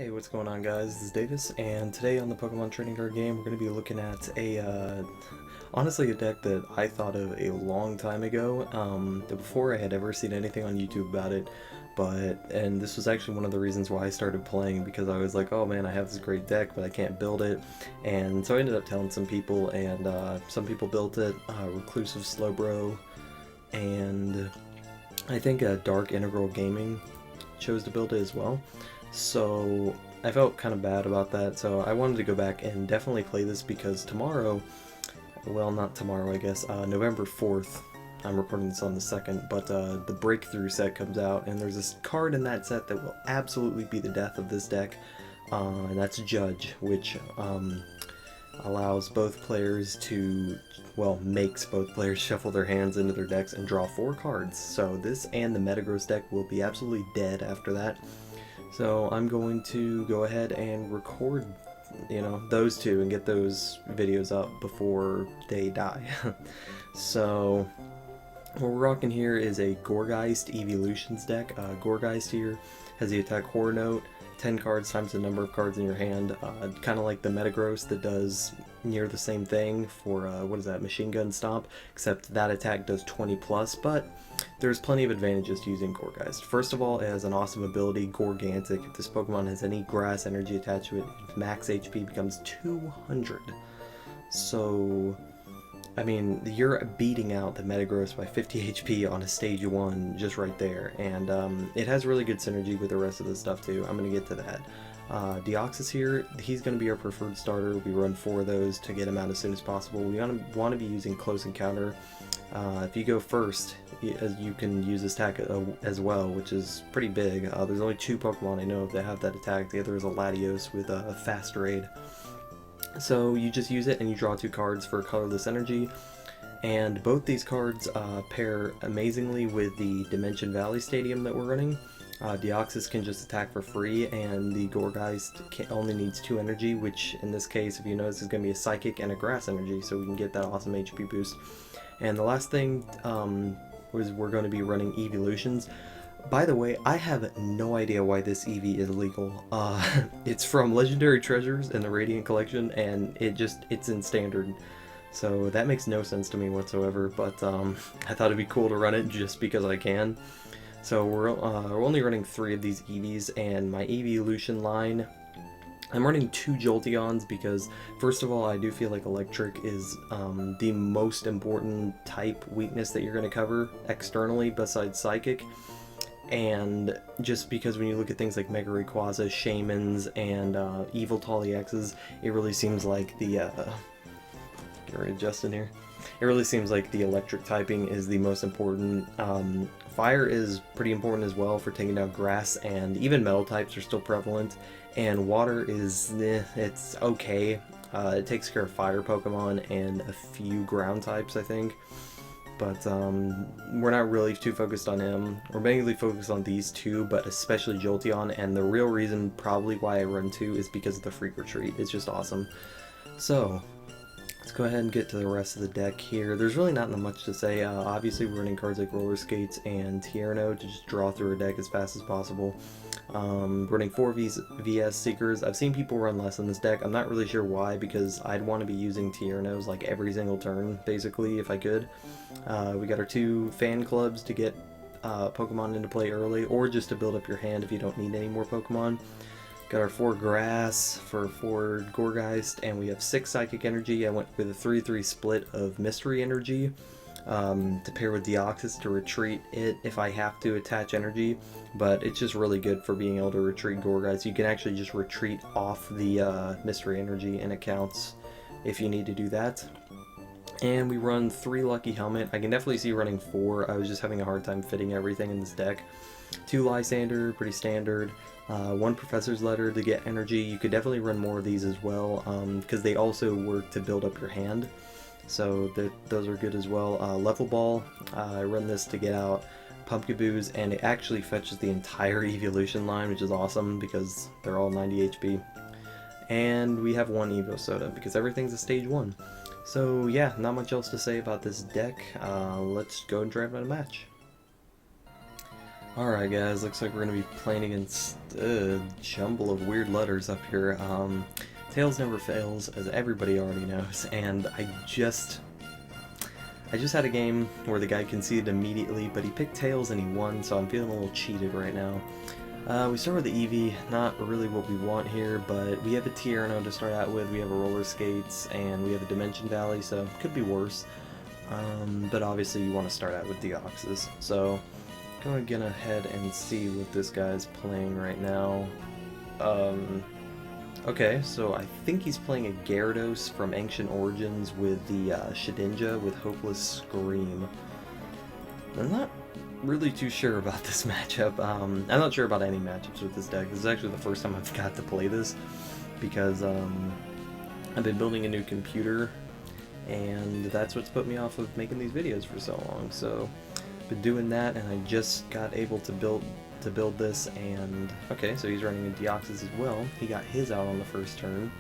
Hey, what's going on, guys? This is Davis, and today on the Pokemon Trading Card Game, we're going to be looking at honestly, a deck that I thought of a long time ago, before I had ever seen anything on YouTube about it, and this was actually one of the reasons why I started playing, because I was like, oh man, I have this great deck, but I can't build it, and so I ended up telling some people, and some people built it, Reclusive Slowbro, and I think Dark Integral Gaming chose to build it as well. So I felt kind of bad about that, so I wanted to go back and definitely play this because tomorrow, well, not tomorrow, I guess, November 4th, I'm recording this on the 2nd, but the Breakthrough set comes out, and there's this card in that set that will absolutely be the death of this deck, and that's Judge, which allows both players to, well, makes both players shuffle their hands into their decks and draw 4 cards. So this and the Metagross deck will be absolutely dead after that. So I'm going to go ahead and record, those two and get those videos up before they die. So what we're rocking here is a Gourgeist Eeveelutions deck. Gourgeist here has the attack Horror Note, 10 cards times the number of cards in your hand, kind of like the Metagross that does near the same thing for, Machine Gun Stomp, except that attack does 20 plus, but there's plenty of advantages to using Gourgeist. First of all, it has an awesome ability, Gorgantic. If this Pokemon has any grass energy attached to it, its max HP becomes 200. So, I mean, you're beating out the Metagross by 50 HP on a stage 1 just right there, and it has really good synergy with the rest of the stuff too. I'm going to get to that. Deoxys here, he's going to be our preferred starter. We run 4 of those to get him out as soon as possible. We want to be using Close Encounter. If you go first, you can use this attack as well, which is pretty big. There's only 2 Pokemon I know that have that attack. The other is a Latios with a Fast Raid. So you just use it and you draw 2 cards for colorless energy, and both these cards pair amazingly with the Dimension Valley Stadium that we're running. Deoxys can just attack for free, and the Gourgeist only needs 2 energy, which in this case, if you notice, is going to be a Psychic and a Grass energy, so we can get that awesome HP boost. And the last thing was we're going to be running Eeveelutions. By the way, I have no idea why this Eevee is legal. It's from Legendary Treasures in the Radiant Collection, and it's in Standard. So that makes no sense to me whatsoever, but I thought it'd be cool to run it just because I can. So we're only running 3 of these Eevees, and my Eeveelution line, I'm running 2 Jolteons because, first of all, I do feel like Electric is the most important type weakness that you're going to cover externally besides Psychic. And just because when you look at things like Mega Rayquaza, Shaymins, and Yveltal EXs, it really seems like the get rid of Justin here. It really seems like the electric typing is the most important. Fire is pretty important as well for taking down grass, and even metal types are still prevalent. And water is, it's okay. It takes care of fire Pokemon and a few ground types, I think. But we're not really too focused on him. We're mainly focused on these 2, but especially Jolteon, and the real reason probably why I run 2 is because of the Freak Retreat. It's just awesome. So let's go ahead and get to the rest of the deck here. There's really not much to say. Obviously we're running cards like Roller Skates and Tierno to just draw through a deck as fast as possible. Running 4 VS Seekers. I've seen people run less in this deck. I'm not really sure why, because I'd want to be using Tiernos like every single turn, basically, if I could. We got our 2 Fan Clubs to get Pokemon into play early, or just to build up your hand if you don't need any more Pokemon. Got our 4 Grass for 4 Gourgeist, and we have 6 Psychic Energy. I went with a 3-3 split of Mystery Energy to pair with Deoxys to retreat it if I have to attach energy, but it's just really good for being able to retreat Gourgeist. You can actually just retreat off the Mystery Energy, and it counts if you need to do that. And we run 3 Lucky Helmet. I can definitely see running 4. I was just having a hard time fitting everything in this deck. 2 Lysander, pretty standard. 1 Professor's Letter to get energy. You could definitely run more of these as well, because they also work to build up your hand. So those are good as well. Level Ball, I run this to get out Pumpkaboos, and it actually fetches the entire Eeveelution line, which is awesome because they're all 90 HP. And we have 1 Evo Soda because everything's a stage 1. So yeah, not much else to say about this deck. Let's go and drive out a match. Alright guys, looks like we're going to be playing against a jumble of weird letters up here. Tails never fails, as everybody already knows, and I just had a game where the guy conceded immediately, but he picked Tails and he won, so I'm feeling a little cheated right now. We start with the Eevee, not really what we want here, but we have a Tierno to start out with, we have a roller skates, and we have a Dimension Valley, so could be worse. But obviously you want to start out with deoxys, so going to get ahead and see what this guy's playing right now. Okay, so I think he's playing a Gyarados from Ancient Origins with the Shedinja with Hopeless Scream. I'm not really too sure about this matchup. I'm not sure about any matchups with this deck. This is actually the first time I've got to play this because I've been building a new computer, and that's what's put me off of making these videos for so long. So been doing that, and I just got able to build this. And okay, so he's running a deoxys as well. He got his out on the first turn.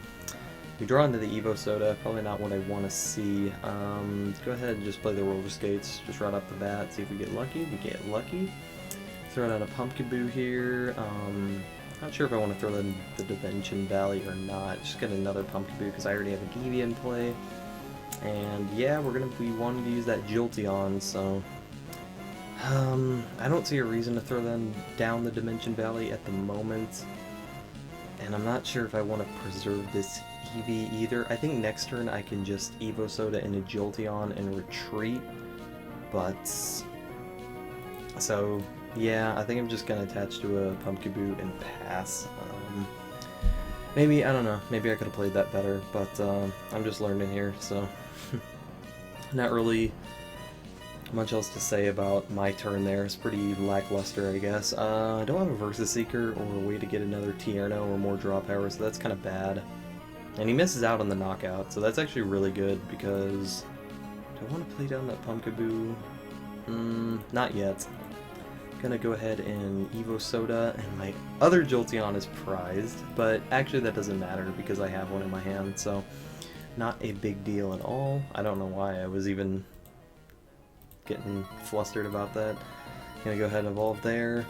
We draw into the Evo Soda, probably not what I want to see. Let's go ahead and just play the roller skates, just right off the bat, see if we get lucky. We get lucky. Throw out a Pumpkaboo here. Not sure if I want to throw in the Dimension Valley or not. Just get another Pumpkaboo because I already have a Eevee in play. And yeah, we wanted to use that Jolteon, so I don't see a reason to throw them down the Dimension Valley at the moment, and I'm not sure if I want to preserve this Eevee either. I think next turn I can just Evo Soda into Jolteon and retreat, but so yeah, I think I'm just gonna attach to a Pumpkaboo and pass. Maybe, I don't know, maybe I could have played that better, but I'm just learning here, so not really much else to say about my turn there. It's pretty lackluster, I guess. I don't have a Versus Seeker or a way to get another Tierno or more draw power, so that's kind of bad. And he misses out on the knockout, so that's actually really good because do I want to play down that Pumpkaboo? Not yet. Gonna go ahead and Evo Soda, and my other Jolteon is prized, but actually that doesn't matter because I have one in my hand, so not a big deal at all. I don't know why I was even getting flustered about that. Gonna go ahead and evolve there.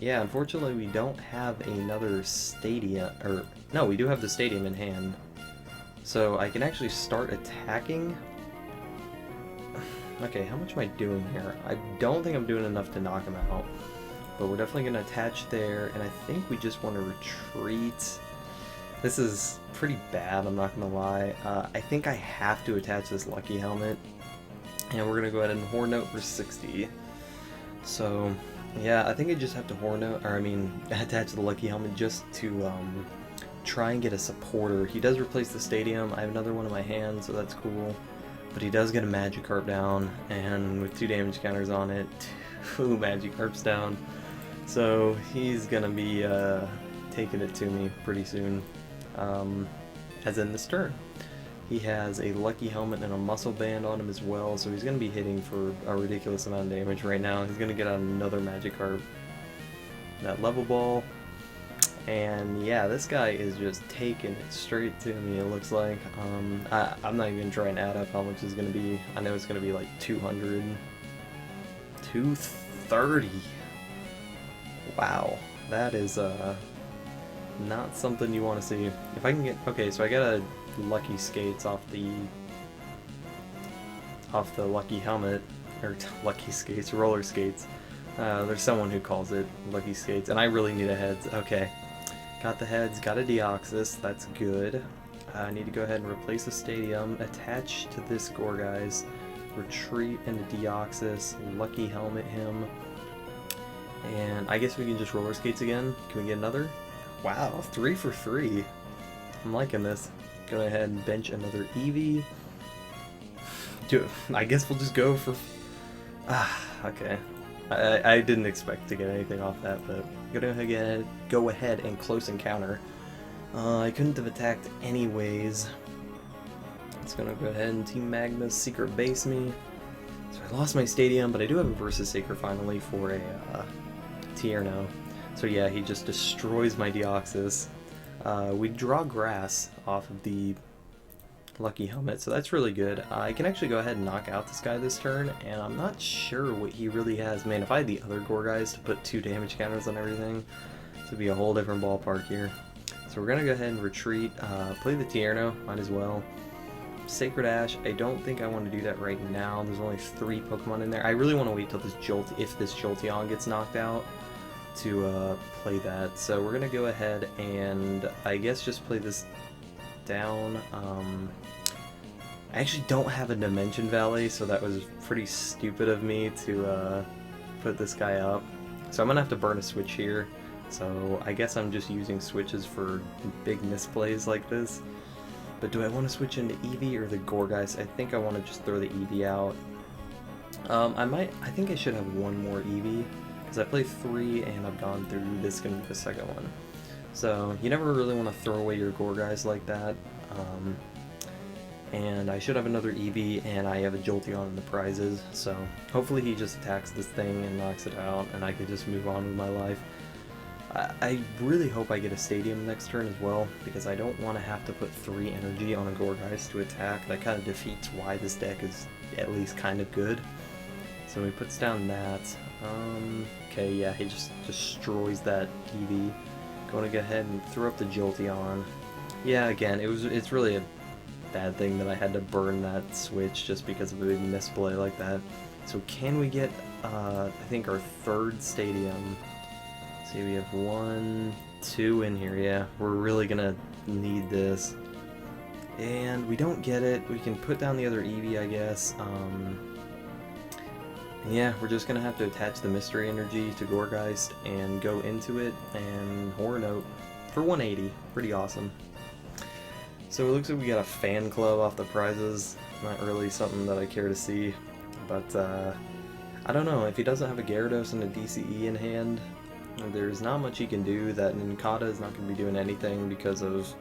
Yeah, unfortunately we don't have another stadium, or no, we do have the stadium in hand, so I can actually start attacking. Okay, how much am I doing here? I don't think I'm doing enough to knock him out, but we're definitely gonna attach there, and I think we just want to retreat. This is pretty bad, I'm not gonna lie. I think I have to attach this Lucky Helmet, and we're gonna go ahead and Horn Note for 60. So yeah, I think I just have to Horn Note, or I mean attach the Lucky Helmet just to try and get a supporter. He does replace the stadium. I have another one in my hand, so that's cool. But he does get a Magikarp down, and with 2 damage counters on it, 2 Magikarps down. So he's gonna be taking it to me pretty soon, as in this turn. He has a Lucky Helmet and a Muscle Band on him as well, so he's going to be hitting for a ridiculous amount of damage right now. He's going to get out another Magikarp, that Level Ball, and yeah, this guy is just taking it straight to me, it looks like. I'm not even trying to add up how much it's going to be. I know it's going to be like 200, 230. Wow, that is not something you want to see. If I can get, okay, so I got a Lucky Skates off the Lucky Helmet, or Lucky Skates, roller skates. There's someone who calls it Lucky Skates, and I really need a heads. Okay, got the heads, got a deoxys, that's good. I need to go ahead and replace the stadium, attach to this Gourgeist, retreat into deoxys, Lucky Helmet him, and I guess we can just roller skates again. Can we get another? Wow, 3 for 3. I'm liking this. Go ahead and bench another Eevee. I guess we'll just go for... okay. I didn't expect to get anything off that, but go ahead and close encounter. I couldn't have attacked anyways. It's gonna go ahead and Team Magma's Secret Base me. So I lost my stadium, but I do have a Versus Seeker finally for a Tierno. So yeah, he just destroys my deoxys. We draw grass off of the lucky helmet, so that's really good. I can actually go ahead and knock out this guy this turn, and I'm not sure what he really has. Man, if I had the other Gourgeist to put 2 damage counters on everything, this would be a whole different ballpark here. So we're gonna go ahead and retreat, play the Tierno, might as well. Sacred Ash, I don't think I want to do that right now. There's only 3 Pokemon in there. I really want to wait till this if this Jolteon gets knocked out to play that. So we're gonna go ahead and I guess just play this down. I actually don't have a Dimension Valley, so that was pretty stupid of me to put this guy up. So I'm gonna have to burn a switch here. So I guess I'm just using switches for big misplays like this. But do I want to switch into Eevee or the Gourgeist? I think I want to just throw the Eevee out. I think I should have one more Eevee, because I played 3 and I've gone through, this is going to be the second one. So you never really want to throw away your Gourgeist like that. And I should have another Eevee, and I have a Jolteon in the prizes, so hopefully he just attacks this thing and knocks it out, and I can just move on with my life. I really hope I get a Stadium next turn as well, because I don't want to have to put 3 energy on a Gourgeist to attack. That kind of defeats why this deck is at least kind of good. So he puts down that. Okay, yeah, he just destroys that Eevee. Going to go ahead and throw up the Jolteon. Yeah, again, it's really a bad thing that I had to burn that switch just because of a big misplay like that. So can we get, I think, our 3rd Stadium? See, we have 1, 2 in here, yeah. We're really gonna need this. And we don't get it. We can put down the other Eevee, I guess. Yeah, we're just gonna have to attach the Mystery Energy to Gourgeist and go into it, and Horror Note for 180. Pretty awesome. So it looks like we got a fan club off the prizes. Not really something that I care to see, but I don't know. If he doesn't have a Gyarados and a DCE in hand, there's not much he can do. That Nincada is not going to be doing anything because of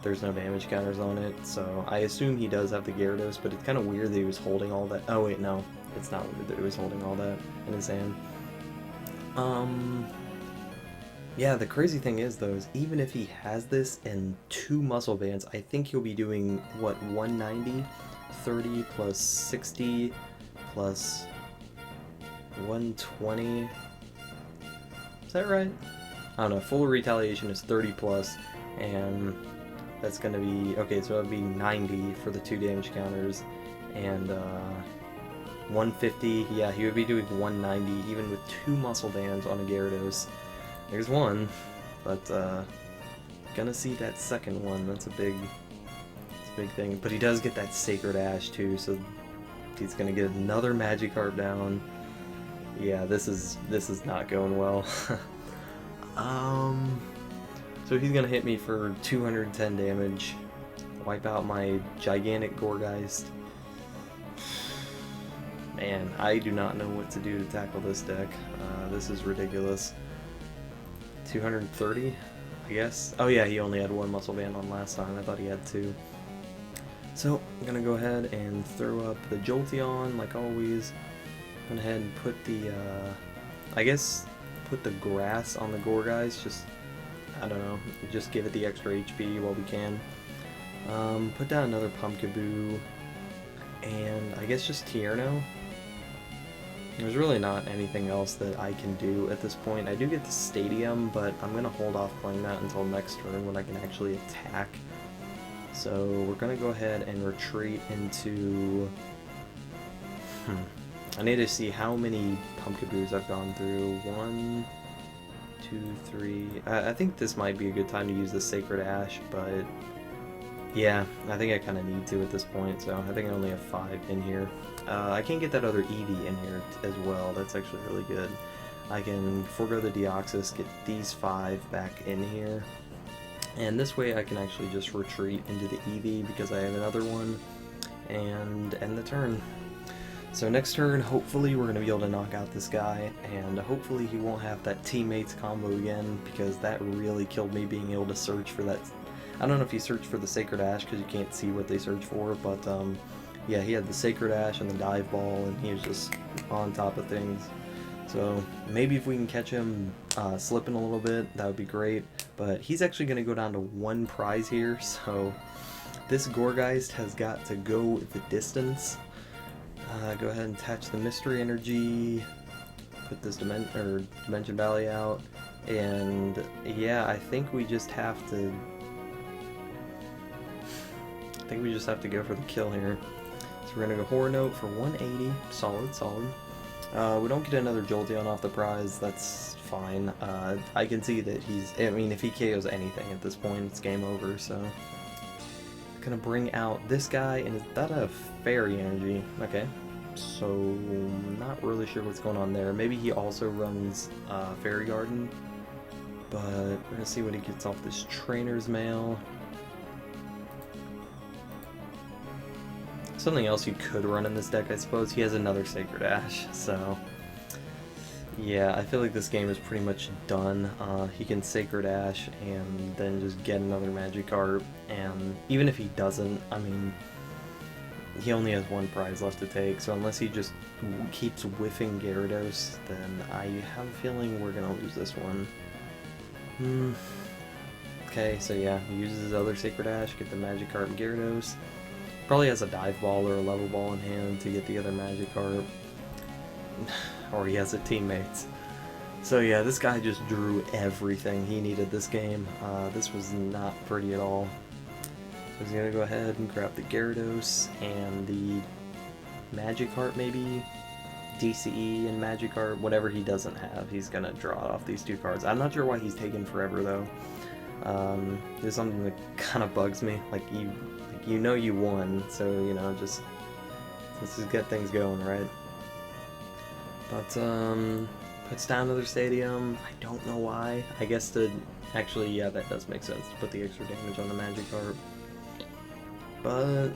there's no damage counters on it. So I assume he does have the Gyarados, but it's kind of weird that he was holding all that. Oh wait, no, it's not weird that he was holding all that in his hand. Yeah, the crazy thing is though, is even if he has this and 2 muscle bands, I think he'll be doing what, 190, 30 plus 60 plus 120. Is that right? I don't know. Full retaliation is 30 plus, and that's gonna be okay. So that'd be 90 for the 2 damage counters, and 150. Yeah, he would be doing 190 even with 2 muscle bands on a Gyarados. There's one, but gonna see that second one. That's a big thing. But he does get that Sacred Ash too, so he's gonna get another Magikarp down. Yeah, this is not going well. So he's gonna hit me for 210 damage, wipe out my gigantic Gourgeist. Man, I do not know what to do to tackle this deck. This is ridiculous. 230, I guess. Oh yeah, he only had 1 muscle band on last time. I thought he had 2. So I'm gonna go ahead and throw up the Jolteon like always. Went ahead and put the, I guess, put the grass on the Gourgeist, just, I don't know, just give it the extra HP while we can. Put down another Pumpkaboo, and I guess just Tierno. There's really not anything else that I can do at this point. I do get the Stadium, but I'm going to hold off playing that until next turn when I can actually attack. So we're going to go ahead and retreat into... I need to see how many Pumpkaboos I've gone through. 1, 2, 3. I think this might be a good time to use the Sacred Ash, but yeah, I think I kind of need to at this point. So I think I only have 5 in here. I can get that other Eevee in here as well. That's actually really good. I can forego the Deoxys, get these 5 back in here, and this way I can actually just retreat into the Eevee because I have another one, and end the turn. So next turn, hopefully we're going to be able to knock out this guy, and hopefully he won't have that teammates combo again, because that really killed me being able to search for that. I don't know if he searched for the Sacred Ash because you can't see what they search for, but yeah, he had the Sacred Ash and the Dive Ball, and he was just on top of things. So maybe if we can catch him slipping a little bit, that would be great, but he's actually going to go down to 1 prize here, so this Gourgeist has got to go the distance. Go ahead and attach the Mystery Energy, put this Dimension Valley out, and yeah, I think we just have to go for the kill here. So we're gonna go Horror Note for 180, solid. We don't get another Jolteon off the prize, that's fine. I can see that I mean, if he KOs anything at this point, it's game over, so. Gonna bring out this guy, and is that a Fairy Energy? Okay, so not really sure what's going on there. Maybe he also runs Fairy Garden, but we're gonna see what he gets off this Trainer's Mail. Something else you could run in this deck, I suppose. He has another Sacred Ash, so yeah, I feel like this game is pretty much done. He can Sacred Ash and then just get another Magikarp, and even if he doesn't, I mean, he only has one prize left to take, so unless he just keeps whiffing Gyarados, then I have a feeling we're gonna lose this one. Okay, so yeah, he uses his other Sacred Ash, get the Magikarp and Gyarados. Probably has a Dive Ball or a Level Ball in hand to get the other Magikarp. Or he has a teammates. So yeah, this guy just drew everything he needed this game. This was not pretty at all. So he's gonna go ahead and grab the Gyarados and the Magikarp maybe? DCE and Magikarp, whatever he doesn't have, he's gonna draw off these two cards. I'm not sure why he's taking forever though. There's something that kind of bugs me. Like you know you won, so you know, just let's just get things going, right? But puts down another Stadium. I don't know why. I guess actually, yeah, that does make sense to put the extra damage on the Magikarp. But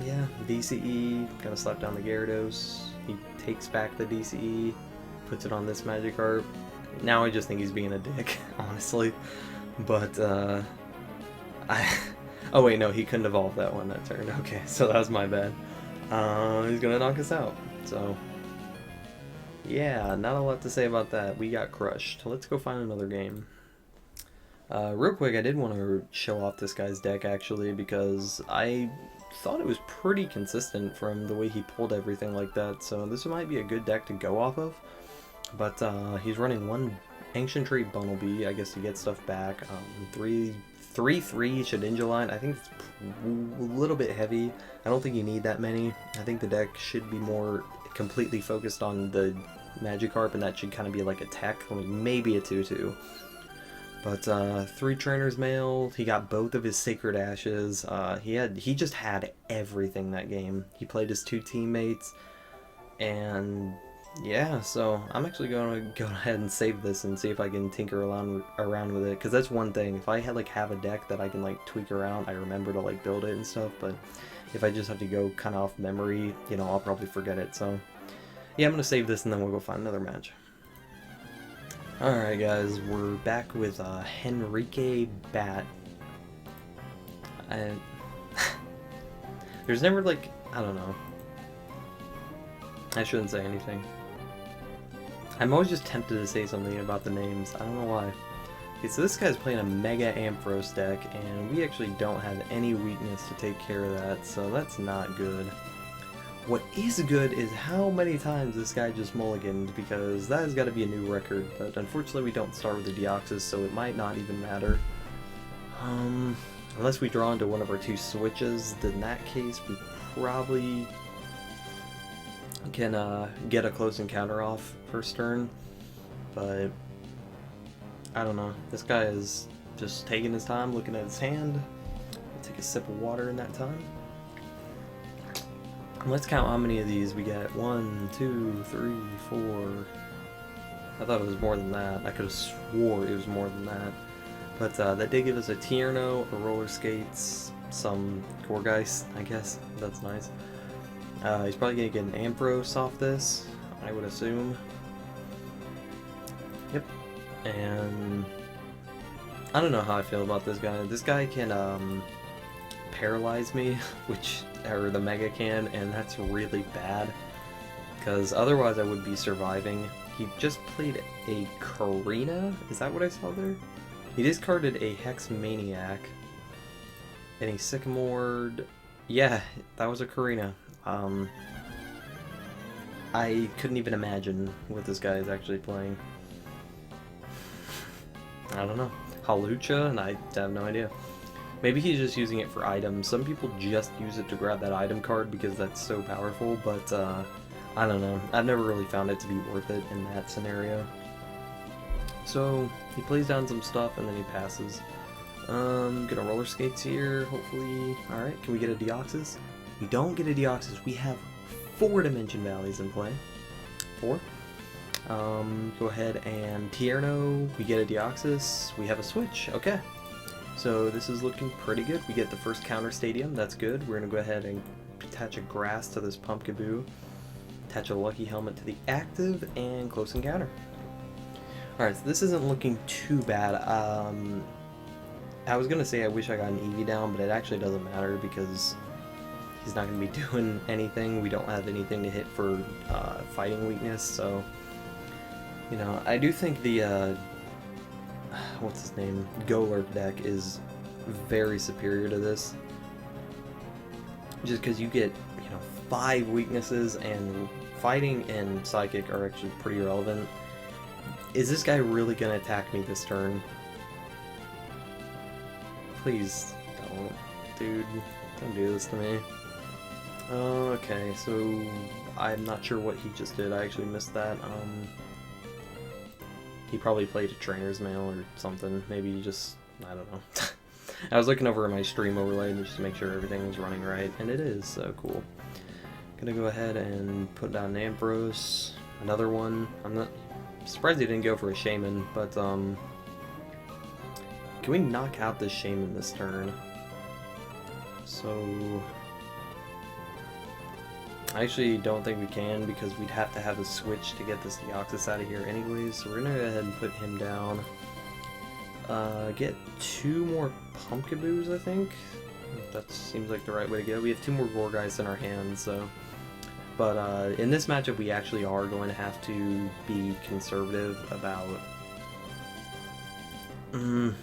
yeah, DCE, gonna slap down the Gyarados. He takes back the DCE, puts it on this Magikarp. Now I just think he's being a dick, honestly. But oh wait, no, he couldn't evolve that one that turn. Okay, so that was my bad. He's gonna knock us out. So yeah, not a lot to say about that. We got crushed. Let's go find another game. Real quick, I did want to show off this guy's deck actually, because I thought it was pretty consistent from the way he pulled everything like that. So this might be a good deck to go off of. But he's running one Ancient Tree Bunnelby, I guess, to get stuff back. 3/3 Shedinja line. I think it's a little bit heavy. I don't think you need that many. I think the deck should be more completely focused on the Magikarp, and that should kind of be like a tech, like maybe a 2/2. But 3 Trainer's Mail. He got both of his Sacred Ashes. He just had everything that game. He played his 2 teammates, and yeah, so I'm actually going to go ahead and save this and see if I can tinker around with it, because that's one thing. If I had have a deck that I can tweak around, I remember to build it and stuff, but if I just have to go kind of off memory, you know, I'll probably forget it. So yeah, I'm going to save this and then we'll go find another match. Alright guys, we're back with Henrique Bat. There's never I don't know. I shouldn't say anything. I'm always just tempted to say something about the names. I don't know why. Okay, so this guy's playing a Mega Ampharos deck, and we actually don't have any weakness to take care of that, so that's not good. What is good is how many times this guy just mulliganed, because that has got to be a new record, but unfortunately we don't start with the deoxys, so it might not even matter. Unless we draw into one of our 2 switches, then in that case we probably can get a close encounter off first turn, but I don't know. This guy is just taking his time looking at his hand. I'll take a sip of water in that time. Let's count how many of these we get. 1, 2, 3, 4. I thought it was more than that. I could have swore it was more than that. But that did give us a Tierno, a Roller Skates, some Gourgeist, I guess. That's nice. He's probably going to get an Ampharos off this, I would assume. Yep. And I don't know how I feel about this guy. This guy can paralyze me, or the Mega can, and that's really bad. Because otherwise I would be surviving. He just played a Karina? Is that what I saw there? He discarded a Hex Maniac. Any Sycamore? Yeah, that was a Karina. I couldn't even imagine what this guy is actually playing. I don't know. Halucha? And I have no idea. Maybe he's just using it for items. Some people just use it to grab that item card because that's so powerful, but I don't know. I've never really found it to be worth it in that scenario. So, he plays down some stuff and then he passes. Gonna roller skates here, hopefully. Alright, can we get a deoxys? We don't get a deoxys. We have 4 Dimension Valleys in play. 4. Go ahead and Tierno, we get a deoxys. We have a switch. Okay. So this is looking pretty good. We get the first counter stadium. That's good. We're gonna go ahead and attach a grass to this Pumpkaboo. Attach a lucky helmet to the active and close encounter. Alright, so this isn't looking too bad. I was gonna say I wish I got an Eevee down, but it actually doesn't matter because he's not gonna be doing anything. We don't have anything to hit for fighting weakness, so you know, I do think the what's his name? Golurk deck is very superior to this. Just because you get, you know, 5 weaknesses, and fighting and psychic are actually pretty irrelevant. Is this guy really gonna attack me this turn? Please don't. Dude, don't do this to me. Okay, so I'm not sure what he just did. I actually missed that. He probably played a trainer's mail or something. Maybe he just, I don't know. I was looking over my stream overlay just to make sure everything was running right, and it is, so cool. Gonna go ahead and put down an Ampharos, another one. I'm not surprised he didn't go for a Shaman, but can we knock out this Shaman this turn? So I actually don't think we can because we'd have to have a switch to get this Deoxys out of here anyways, so we're gonna go ahead and put him down. Get 2 more Pumpkaboos, I think. That seems like the right way to go. We have 2 more Gourgeists in our hands, so. But in this matchup, we actually are going to have to be conservative about. We're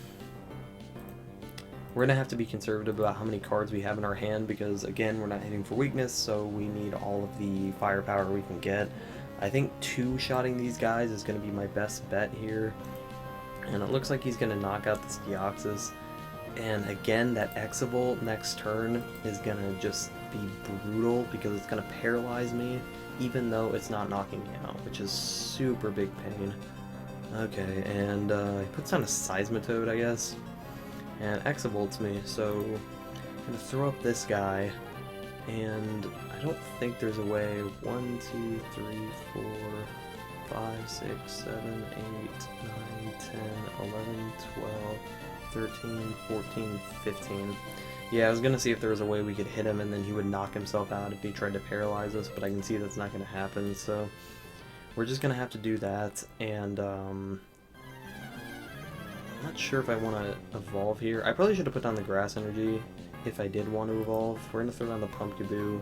going to have to be conservative about how many cards we have in our hand because, again, we're not hitting for weakness, so we need all of the firepower we can get. I think 2-shotting these guys is going to be my best bet here. And it looks like he's going to knock out this Deoxys. And again, that Eeveelutions next turn is going to just be brutal because it's going to paralyze me, even though it's not knocking me out, which is super big pain. Okay, and he puts down a Seismitoad, I guess. And Eeveelutions me, so I'm gonna throw up this guy, and I don't think there's a way. 1, 2, 3, 4, 5, 6, 7, 8, 9, 10, 11, 12, 13, 14, 15. Yeah, I was gonna see if there was a way we could hit him and then he would knock himself out if he tried to paralyze us, but I can see that's not gonna happen, so we're just gonna have to do that, and I'm not sure if I want to evolve here. I probably should have put down the grass energy if I did want to evolve. We're going to throw down the Pumpkaboo.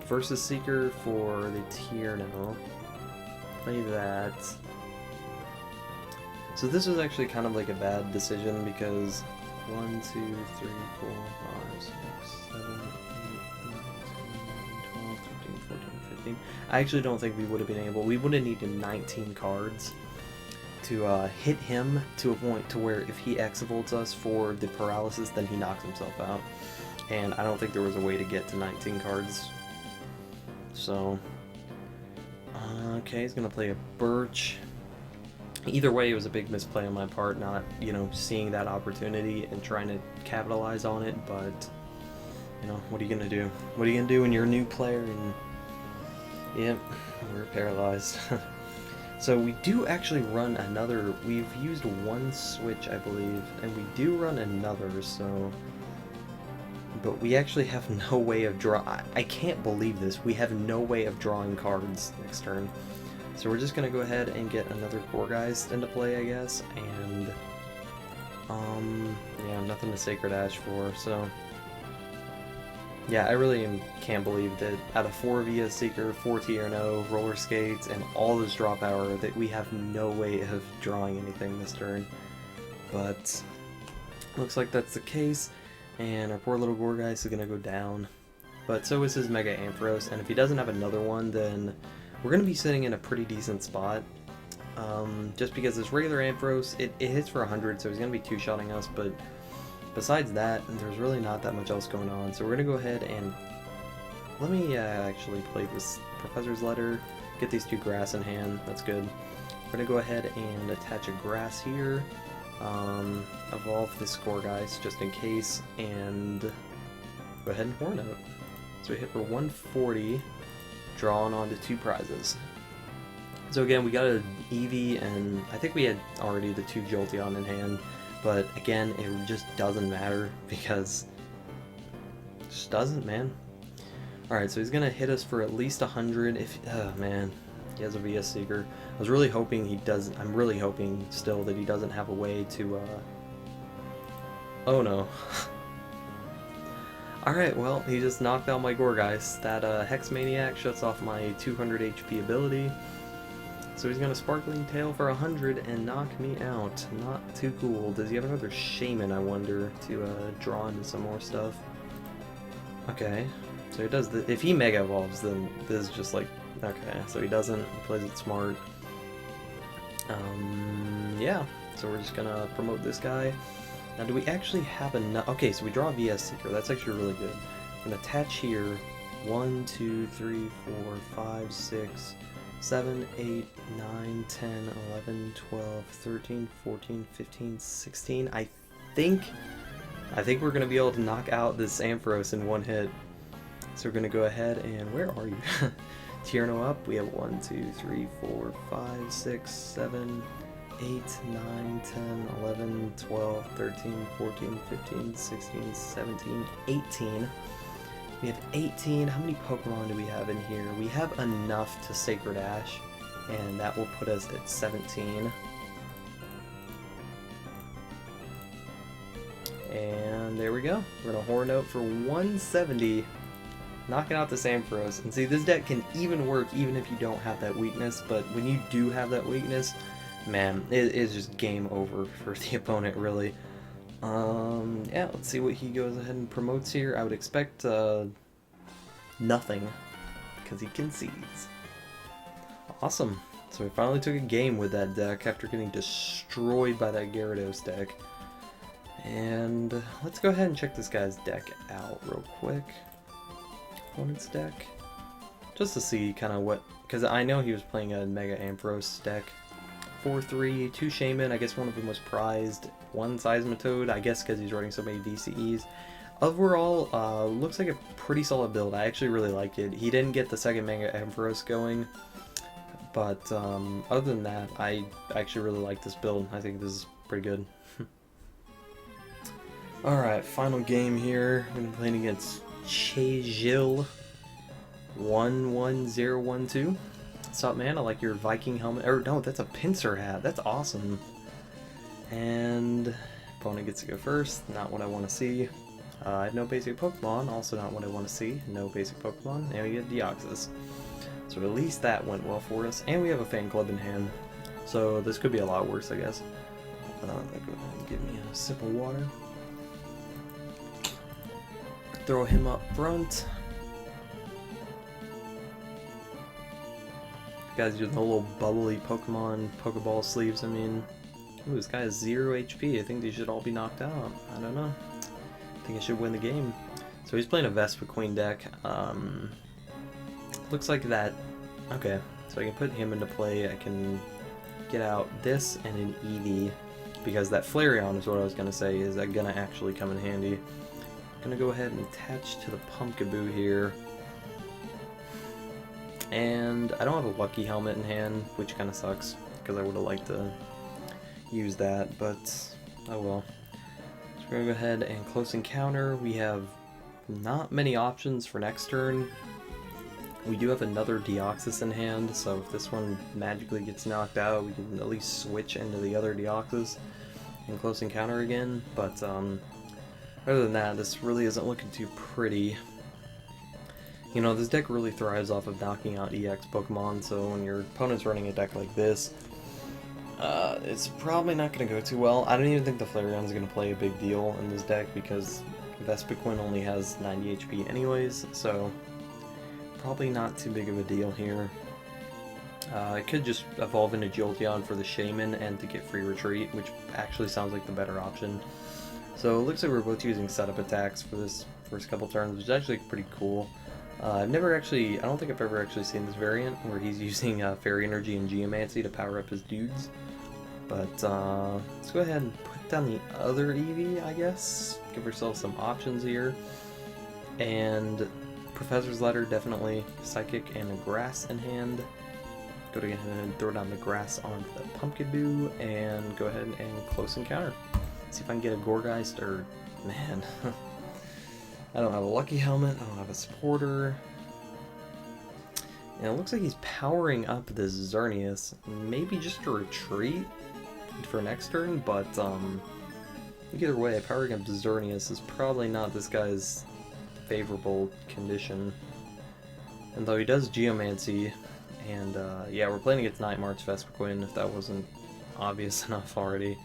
Versus Seeker for the Tierno. Play that. So this was actually kind of like a bad decision because 1, 2, 3, 4, 5, 6, 7, 8, 9, 10, 11, 12, 13, 14, 15. I actually don't think we would have been able. We would have needed 19 cards to hit him to a point to where if he Eeveelutions us for the paralysis, then he knocks himself out. And I don't think there was a way to get to 19 cards. So, okay, he's gonna play a Birch. Either way, it was a big misplay on my part, not, you know, seeing that opportunity and trying to capitalize on it, but, you know, what are you gonna do? What are you gonna do when you're a new player and, yep, we're paralyzed. So we do actually run another, we've used 1 switch, I believe, and we do run another, so, but we actually have no way of I can't believe this, we have no way of drawing cards next turn. So we're just gonna go ahead and get another Gourgeist into play, I guess, and yeah, nothing to Sacred Ash for, so yeah, I really can't believe that out of 4 Via Seeker, 4 Tierno, Roller Skates, and all this draw power, that we have no way of drawing anything this turn. but looks like that's the case, and our poor little Gourgeist is going to go down. But so is his Mega Ampharos, and if he doesn't have another one, then we're going to be sitting in a pretty decent spot. Just because this regular Ampharos, it hits for 100, so he's going to be two-shotting us, but besides that, there's really not that much else going on. So we're going to go ahead and let me actually play this Professor's Letter, get these two grass in hand, that's good. We're going to go ahead and attach a grass here, evolve this Gourgeist just in case, and go ahead and Horn Out. So we hit for 140, drawing onto 2 prizes. So again, we got an Eevee, and I think we had already the 2 Jolteon in hand, but again, it just doesn't matter because it just doesn't, man. Alright, so he's gonna hit us for at least 100 if, oh man, he has a VS Seeker. I was really hoping he does, I'm really hoping still that he doesn't have a way to, oh no. Alright, well, he just knocked out my Gourgeist. That Hex Maniac shuts off my 200 HP ability. So he's gonna Sparkling Tail for 100 and knock me out. Not too cool. Does he have another Shaman, I wonder, to draw into some more stuff? Okay, so he does the, if he Mega Evolves, then this is just like, okay, so he doesn't, he plays it smart. Yeah, so we're just gonna promote this guy. Now, do we actually have enough? Okay, so we draw a VS Seeker. That's actually really good. I'm going to attach here 1, 2, 3, 4, 5, 6, 7, 8, 9, 10, 11, 12, 13, 14, 15, 16. I think we're going to be able to knock out this Ampharos in one hit. So we're going to go ahead and, where are you? Tierno up. We have 1, 2, 3, 4, 5, 6, 7, 8, 9, 10, 11, 12, 13, 14, 15, 16, 17, 18. We have 18. How many Pokemon do we have in here? We have enough to Sacred Ash, and that will put us at 17. And there we go. We're going to Horn Out for 170. Knocking out the Ampharos. And see, this deck can even work even if you don't have that weakness, but when you do have that weakness, man, it is just game over for the opponent, really. Yeah, let's see what he goes ahead and promotes here. I would expect nothing, because he concedes. Awesome. So we finally took a game with that deck after getting destroyed by that Gyarados deck. And let's go ahead and check this guy's deck out real quick. Opponent's deck. Just to see kind of what, because I know he was playing a Mega Ampharos deck. 4-3, 2 Shaman, I guess one of them was prized, 1 Seismitoad, I guess because he's running so many DCEs. Overall, looks like a pretty solid build. I actually really like it. He didn't get the second Mega Ampharos going, but other than that, I actually really like this build. I think this is pretty good. Alright, final game here. I'm going to be playing against Chejil 11012. What's up, man? I like your Viking helmet. Or no, that's a pincer hat. That's awesome. And opponent gets to go first. Not what I want to see. I have no basic Pokemon. Also not what I want to see. No basic Pokemon. And we get Deoxys. So at least that went well for us. And we have a Fan Club in hand. So this could be a lot worse, I guess. Go ahead and give me a sip of water. Throw him up front. Guys using the little bubbly Pokemon Pokeball sleeves. I mean, ooh, this guy has 0 HP. I think they should all be knocked out. I don't know. I think I should win the game. So he's playing a Vespiquen deck. Looks like that. Okay, so I can put him into play. I can get out this and an Eevee, because that Flareon is what I was gonna say. Is that gonna actually come in handy? I'm gonna go ahead and attach to the Pumpkaboo here. And I don't have a Lucky Helmet in hand, which kind of sucks, because I would have liked to use that, but oh well. So we're going to go ahead and Close Encounter. We have not many options for next turn. We do have another Deoxys in hand, so if this one magically gets knocked out, we can at least switch into the other Deoxys and Close Encounter again, but other than that, this really isn't looking too pretty. You know, this deck really thrives off of knocking out EX Pokemon, so when your opponent's running a deck like this, It's probably not going to go too well. I don't even think the Flareon's going to play a big deal in this deck because Vespiquen only has 90 HP anyways, so probably not too big of a deal here. It could just evolve into Jolteon for the Shaman and to get free retreat, which actually sounds like the better option. So it looks like we're both using setup attacks for this first couple turns, which is actually pretty cool. I don't think I've ever actually seen this variant where he's using Fairy Energy and Geomancy to power up his dudes. But let's go ahead and put down the other Eevee, I guess. Give ourselves some options here. And Professor's Letter, definitely Psychic and a Grass in hand. Go ahead and throw down the Grass onto the Pumpkaboo and go ahead and close encounter. See if I can get a Gourgeist or... man. I don't have a Lucky Helmet, I don't have a Supporter. And it looks like he's powering up this Xerneas. Maybe just a retreat for next turn, but either way, powering up Xerneas is probably not this guy's favorable condition. And though he does Geomancy, and yeah, we're playing against Night March Vespiquen, if that wasn't obvious enough already.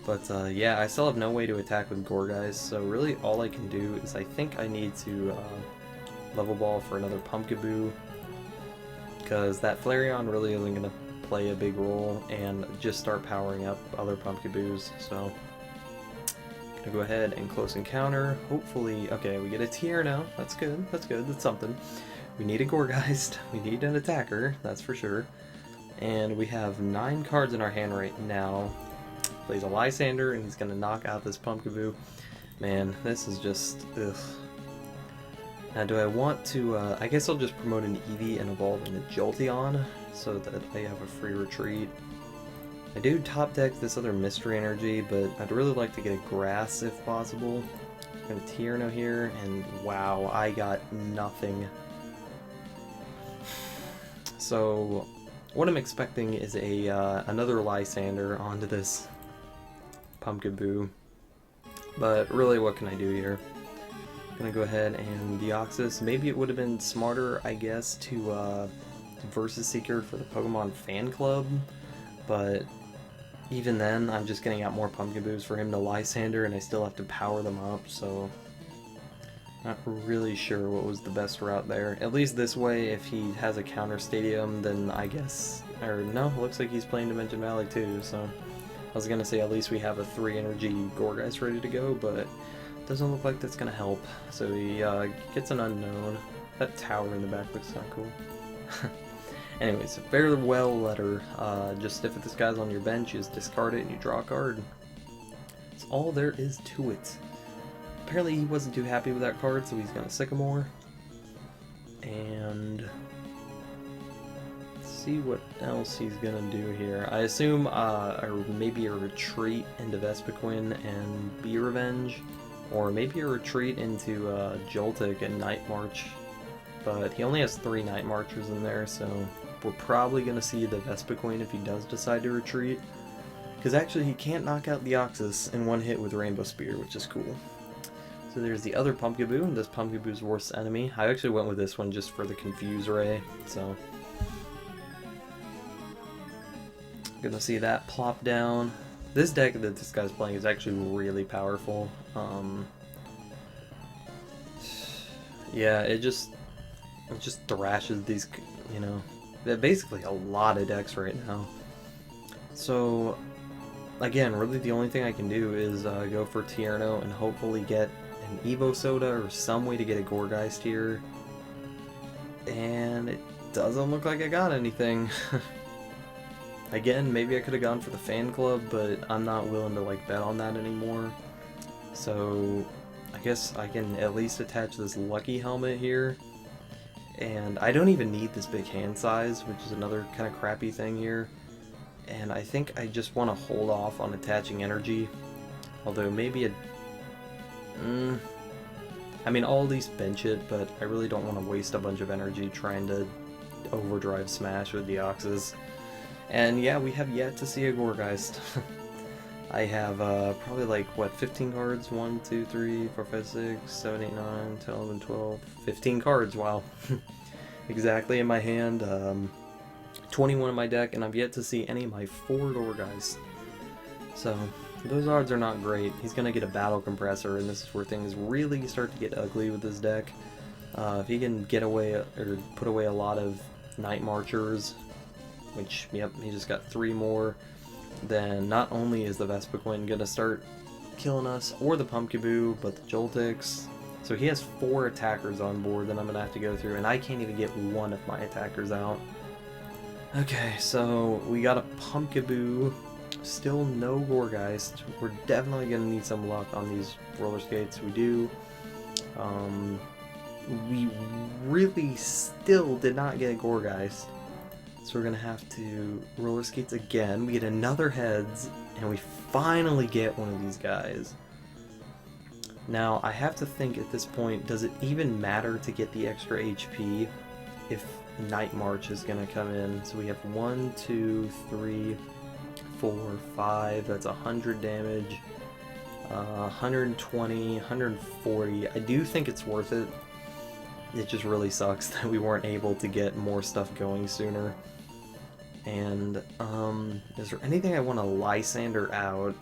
But yeah, I still have no way to attack with Gourgeist, so really all I can do is I think I need to level ball for another Pumpkaboo, because that Flareon really isn't going to play a big role, and just start powering up other Pumpkaboos, so gonna go ahead and close encounter. Hopefully, okay, we get a tier now. That's good, that's something. We need a Gourgeist, we need an attacker, that's for sure. And we have 9 cards in our hand right now. Plays a Lysander, and he's gonna knock out this Pumpkaboo. Man, this is just, ugh. Now, do I want to, I guess I'll just promote an Eevee and evolve into Jolteon, so that I have a free retreat. I do top deck this other Mystery Energy, but I'd really like to get a Grass if possible. I'm gonna Tierno here, and wow, I got nothing. So, what I'm expecting is a another Lysander onto this Pumpkaboo, but really what can I do here? I'm gonna go ahead and deoxys. Maybe it would have been smarter, I guess, to Versus Seeker for the Pokemon Fan Club, but even then I'm just getting out more Pumpkaboos for him to Lysander, and I still have to power them up, so not really sure what was the best route there. At least this way, if he has a counter stadium, then I guess, or no, looks like he's playing Dimension Valley too, so I was gonna say at least we have a 3 energy Gourgeist ready to go, but doesn't look like that's gonna help. So he gets an unknown. That tower in the back looks kinda cool. Anyways, farewell letter. Just if this guy's on your bench, you just discard it and you draw a card. That's all there is to it. Apparently he wasn't too happy with that card, so he's gonna Sycamore. And let's see what else he's gonna do here. I assume or maybe a retreat into Vespiquen and Bee Revenge, or maybe a retreat into Joltik and Night March. But he only has 3 Night Marchers in there, so we're probably gonna see the Vespiquen if he does decide to retreat. Because actually he can't knock out Deoxys in one hit with Rainbow Spear, which is cool. So there's the other Pumpkaboo, and this Pumpkaboo's worst enemy. I actually went with this one just for the Confuse Ray, so gonna see that plop down. This deck that this guy's playing is actually really powerful. Yeah, it just thrashes these, you know, basically a lot of decks right now. So again, really the only thing I can do is go for Tierno and hopefully get an Evo Soda or some way to get a Gourgeist here. And it doesn't look like I got anything. Again, maybe I could have gone for the Fan Club, but I'm not willing to like bet on that anymore. So I guess I can at least attach this Lucky Helmet here. And I don't even need this big hand size, which is another kind of crappy thing here. And I think I just want to hold off on attaching energy. Although maybe I mean, I'll at least bench it, but I really don't want to waste a bunch of energy trying to overdrive smash with Deoxys. And yeah, we have yet to see a Gourgeist. I have probably like, what, 15 cards? 1, 2, 3, 4, 5, 6, 7, 8, 9, 10, 11, 12, 15 cards, wow. Exactly in my hand. 21 in my deck, and I've yet to see any of my 4 Gourgeist. So those odds are not great. He's going to get a battle compressor, and this is where things really start to get ugly with this deck. If he can get away or put away a lot of Night Marchers, which, yep, he just got 3 more, then not only is the Vespiquen going to start killing us, or the Pumpkaboo, but the Joltix. So he has 4 attackers on board that I'm going to have to go through, and I can't even get one of my attackers out. Okay, so we got a Pumpkaboo, still no Gourgeist. We're definitely going to need some luck on these roller skates. We do. We really still did not get a Gourgeist, so we're going to have to roller skates again. We get another heads, and we finally get one of these guys. Now, I have to think at this point, does it even matter to get the extra HP if Night March is going to come in? So we have 1, 2, 3, 4, 5, that's 100 damage, 120, 140. I do think it's worth it. It just really sucks that we weren't able to get more stuff going sooner. And, is there anything I want to Lysander out?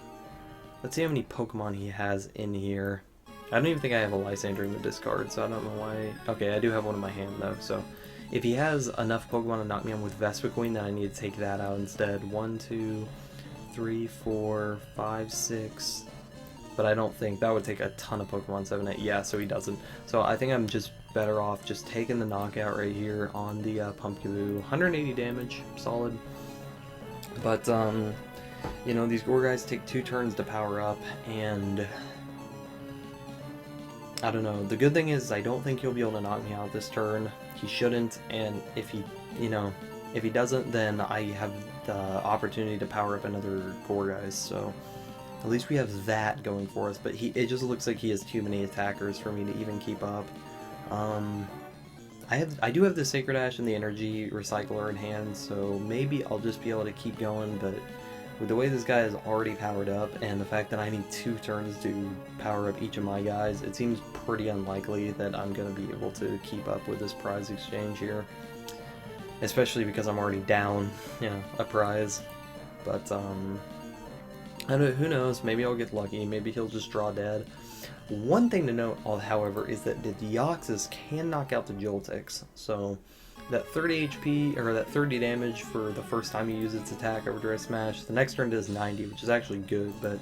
Let's see how many Pokemon he has in here. I don't even think I have a Lysander in the discard, so I don't know why. Okay, I do have one in my hand, though, so if he has enough Pokemon to knock me on with Vespiquen, then I need to take that out instead. 1, 2, 3, 4, 5, 6. But I don't think that would take a ton of Pokemon. 7, 8. Yeah, so he doesn't. So I think I'm just better off just taking the knockout right here on the Pumpkaboo. 180 damage, solid. But you know, these Gourgeist take 2 turns to power up, and I don't know. The good thing is I don't think he'll be able to knock me out this turn. He shouldn't, and if he, you know, if he doesn't, then I have the opportunity to power up another Gourgeist, so at least we have that going for us. But it just looks like he has too many attackers for me to even keep up. I do have the Sacred Ash and the Energy Recycler in hand, so maybe I'll just be able to keep going, but with the way this guy is already powered up, and the fact that I need 2 turns to power up each of my guys, it seems pretty unlikely that I'm going to be able to keep up with this prize exchange here. Especially because I'm already down, you know, a prize. But, I don't know, who knows, maybe I'll get lucky, maybe he'll just draw dead. One thing to note, however, is that the deoxys can knock out the Joltix, so that 30 HP, or that 30 damage for the first time you use its attack over Dry Smash, the next turn does 90, which is actually good, but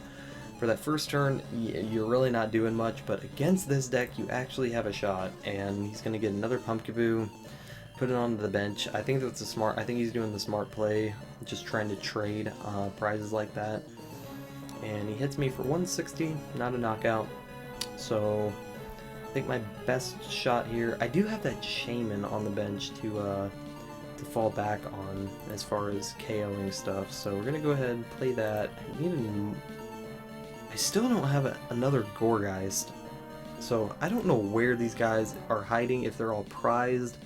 for that first turn, you're really not doing much, but against this deck, you actually have a shot, and he's going to get another Pumpkaboo, put it onto the bench. I think that's I think he's doing the smart play, just trying to trade prizes like that, and he hits me for 160, not a knockout, so I think my best shot here, I do have that Shaman on the bench to fall back on as far as KOing stuff, so we're going to go ahead and play that. I still don't have another Gourgeist, so I don't know where these guys are hiding, if they're all prized,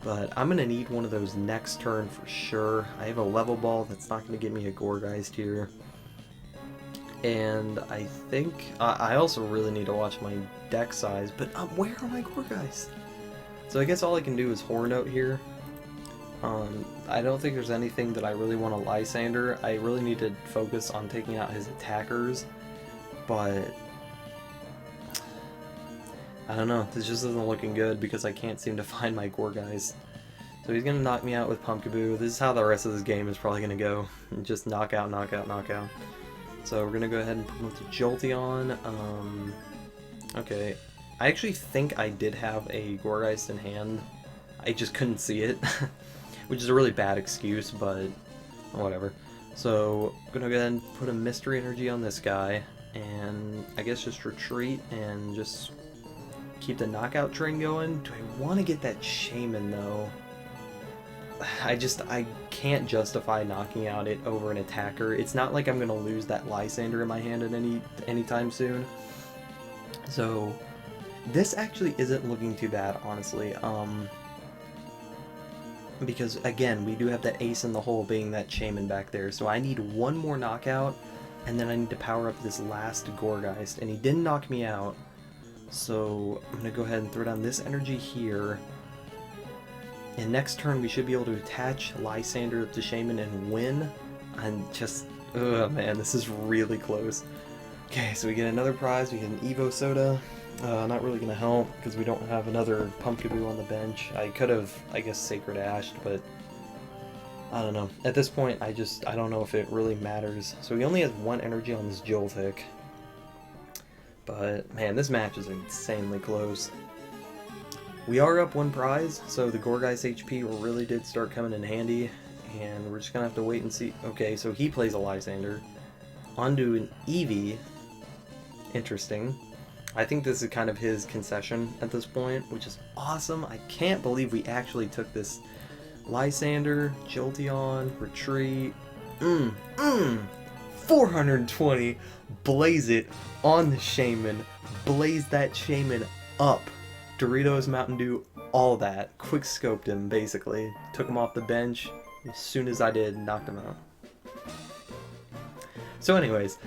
but I'm going to need one of those next turn for sure. I have a level ball that's not going to get me a Gourgeist here. And I think I also really need to watch my deck size, but where are my Gourgeist? So I guess all I can do is Horn out here. I don't think there's anything that I really want to Lysander. I really need to focus on taking out his attackers, but I don't know. This just isn't looking good because I can't seem to find my Gourgeist. So he's going to knock me out with Pumpkaboo. This is how the rest of this game is probably going to go. Just knockout, knockout, knockout. So we're going to go ahead and promote the Jolteon. Okay. I actually think I did have a Gourgeist in hand. I just couldn't see it. Which is a really bad excuse, but whatever. So I'm going to go ahead and put a Mystery Energy on this guy. And I guess just retreat and just keep the knockout train going. Do I want to get that Shaman though? I can't justify knocking out it over an attacker. It's not like I'm gonna lose that Lysander in my hand at anytime soon. So this actually isn't looking too bad, honestly. Because again, we do have that ace in the hole being that Shaman back there. So I need one more knockout, and then I need to power up this last Gourgeist. And he didn't knock me out. So I'm gonna go ahead and throw down this energy here. And next turn we should be able to attach Lysander to Shaman and win. And just, ugh, man, this is really close. Okay, so we get another prize. We get an Evo soda. Not really gonna help because we don't have another Pumpkaboo on the bench. I could have, I guess, Sacred Ashed, but I don't know. At this point, I don't know if it really matters. So he only has 1 energy on this Joltik. But, man, this match is insanely close. We are up 1 prize, so the Gourgeist HP really did start coming in handy. And we're just gonna have to wait and see. Okay, so he plays a Lysander. Onto an Eevee. Interesting. I think this is kind of his concession at this point, which is awesome. I can't believe we actually took this Lysander, Jolteon, Retreat. 420. Blaze it on the Shaman. Blaze that Shaman up. Doritos, Mountain Dew, all that. Quick scoped him, basically. Took him off the bench. As soon as I did, knocked him out. So anyways,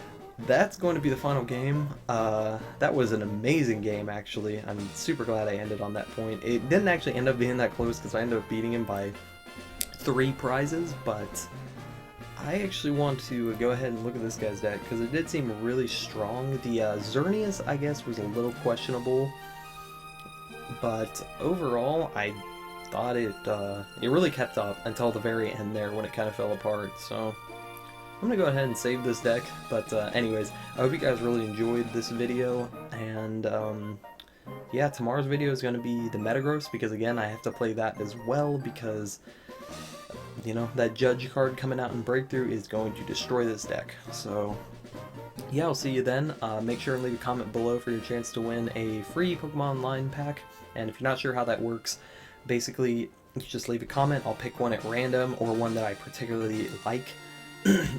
that's going to be the final game. That was an amazing game, actually. I'm super glad I ended on that point. It didn't actually end up being that close because I ended up beating him by 3 prizes, but I actually want to go ahead and look at this guy's deck because it did seem really strong. The Xerneas, I guess, was a little questionable, but overall, I thought it really kept up until the very end there when it kind of fell apart, so I'm gonna go ahead and save this deck. But anyways, I hope you guys really enjoyed this video, and yeah, tomorrow's video is gonna be the Metagross, because again, I have to play that as well, because you know, that Judge card coming out in Breakthrough is going to destroy this deck. So yeah, I'll see you then. Make sure and leave a comment below for your chance to win a free Pokemon Online pack, and if you're not sure how that works, basically you just leave a comment. I'll pick one at random, or one that I particularly like,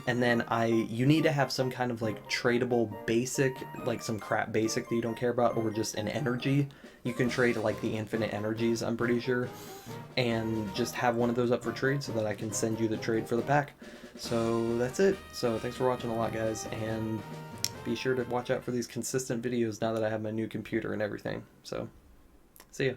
and then you need to have some kind of like tradable basic, like some crap basic that you don't care about, or just an energy. You can trade like the infinite energies, I'm pretty sure, and just have one of those up for trade so that I can send you the trade for the pack. So that's it. So thanks for watching a lot, guys, and be sure to watch out for these consistent videos now that I have my new computer and everything. So see ya.